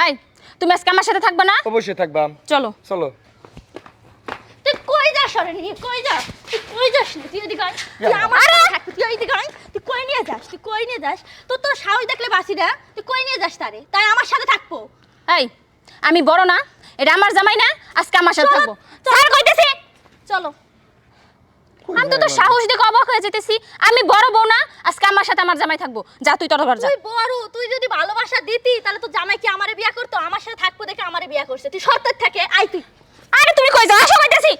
এই তুমি আজকে আমার সাথে থাকবে না? অবশ্যই থাকবা। চলো চলো। তুই কই যাস রে নিয়ে কই যাস তুই কই যাস না তুই এদিকে আয় তুই আমার সাথে থাকবি তুই এদিকে আয় তুই কই নিয়ে যাস তোর সাহস দেখলে বাসি না তুই কই নিয়ে যাস তাই আমার সাথে থাকবো এই আমি বড় না এটা আমার জামাই না আজকে আমার সাথে থাকবো স্যার কইতেছি চলো আমি তো তোর সাহস দেখে অবাক হয়ে যেতেছি আমি বড় বউ না আজকে আমার সাথে আমার জামাই থাকবো যা তুই তোর ঘর যা তুই বড় তুই যদি ভালোবাসা দিতি তাহলে তো জামাই কি আমারে বিয়া করতো আমার সাথে থাকবো দেখে আমারে বিয়া করছে তুই শর্তের থেকে আয় তুই আরে তুমি কই যাও আসো কইতেছি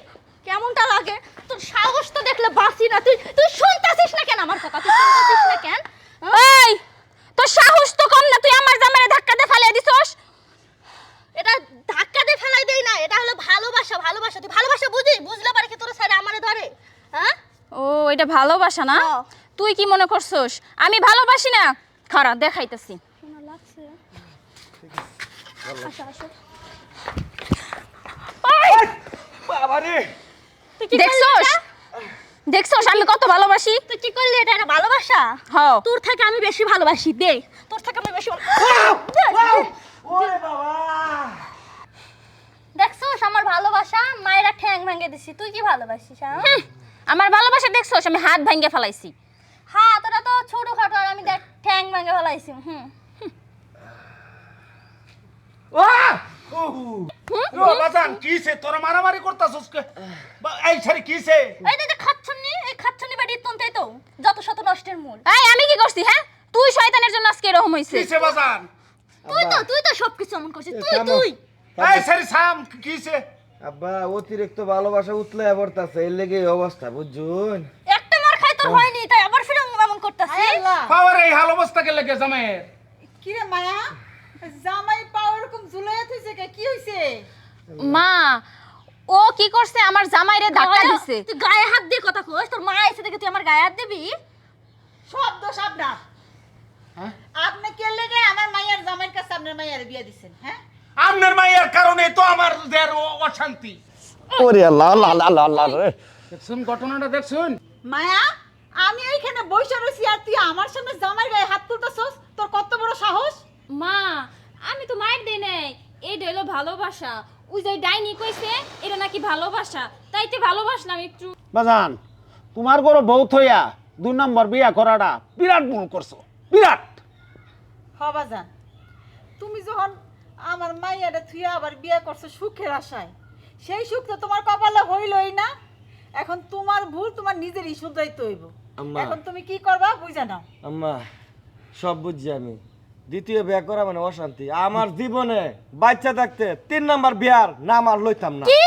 কেমনটা লাগে তোর সাহস তো দেখলে বাসি না তুই শুনতাছিস না কেন আমার কথা তুই শুনতাছিস না কেন এই তোর সাহস তো কম না তুই আমার জামাইরে ধাক্কা দিয়ে ফালিয়ে দিছস এটা ধাক্কা দিয়ে ফেলাই দেই না এটা হলো ভালোবাসা তুই ভালোবাসা বুঝলে পারে কি তোর সাইডে আমারে ধরে হ্যাঁ ও এটা ভালোবাসা না হ্যাঁ। তুই কি মনে করছস আমি ভালোবাসি না খারাপ দেখাইতেছি শোনা লাগছে আসো বাবারে তুই কি দেখছস দেখছস আমি কত ভালোবাসি তুই কি করলি এটা একটা ভালোবাসা হ্যাঁ তোর থেকে আমি বেশি ভালোবাসি দে তোর থেকে আমি বেশি ওরে বাবা দেখছস আমার ভালোবাসা মায়েরা ঠ্যাং ভাঙে দিছি তুই কি ভালোবাসিস হ্যাঁ আমার ভালোবাসা দেখছস আমি হাত ভাঙ্গে ফেলাইছি হ্যাঁ তোরা তো ছোটখাটো আর আমি দেখ ঠ্যাং ভাঙে ফেলাইছি ও বাজান কিছে তোরা মারামারি করতাছস কে এই ছাড়ি কিছে এই যে খাচ্ছনি বাড়ি তন্তাই তো যত শত নষ্টের মূল এই আমি কি করছি হ্যাঁ তুই শয়তানের জন্য আজকে এরকম হইছে কিছে বাজান তুই তো সবকিছু এমন করছিস তুই এই ছাড়ি সাম কিছে আব্বা অতিরিক্ত ভালোবাসা উতলে পড়তাছে এর লেগে এই অবস্থা বুঝছুন একটা মার খাই তোর হয়নি তাই আবার ফিরে এমন করতেছিস পাওয়ার এই হাল অবস্থা কে লাগে জামাইয়ের কিরে মায়া জামাই পাও এরকম ঝুলাইয়া থইছে কে কি হইছে মা ও কি করছে আমার জামাইরে ধাক্কা দিছে তুই গায়ে হাত দিয়ে কথা কইস তোর মা এসে দেখে তুই আমার গায়ে হাত দিবি সব দোষ আপনার হ্যাঁ? আপনি কে লেগে আমার মায়ের জামাইয়ের কাছে আপনার মায়ের বিয়া দিছেন হ্যাঁ আপনার মায়ের কারণে তো আমার দের অশান্তি ওরে আল্লাহ আল্লাহ আল্লাহ আল্লাহ রে দেখছুন ঘটনাটা দেখছুন মায়া আমি এইখানে বইসা রইছি আর তুই আমার সামনে জামাইয়ের গায়ে হাত তুলতাছস তোর কত বড় সাহস মা আমি তো মায়ের দেই নাই এইটা হলো ভালোবাসা ওই যে ডাইনি কইছে এটা নাকি ভালোবাসা তাইতে ভালোবাসলাম একটু বাজান তোমার গরো বউ থইয়া 2 নম্বর বিয়া করাটা বিরাট ভুল করছো বিরাট হবা যান তুমি যখন আমার মাইয়াটা থুইয়া আবার বিয়া করছো সুখের আশায় সেই সুখ তো তোমার কপালে হইলই না এখন তোমার ভুল তোমার নিজেরই শুধরাইতে হইব আম্মা। এখন তুমি কি করবা বুঝা নাও আম্মা সব বুঝছি আমি দ্বিতীয় বিয়া করা মানে অশান্তি আমার জীবনে বাচ্চা থাকতে 3 নাম্বার বিয়ার নাম আর লইতাম না কি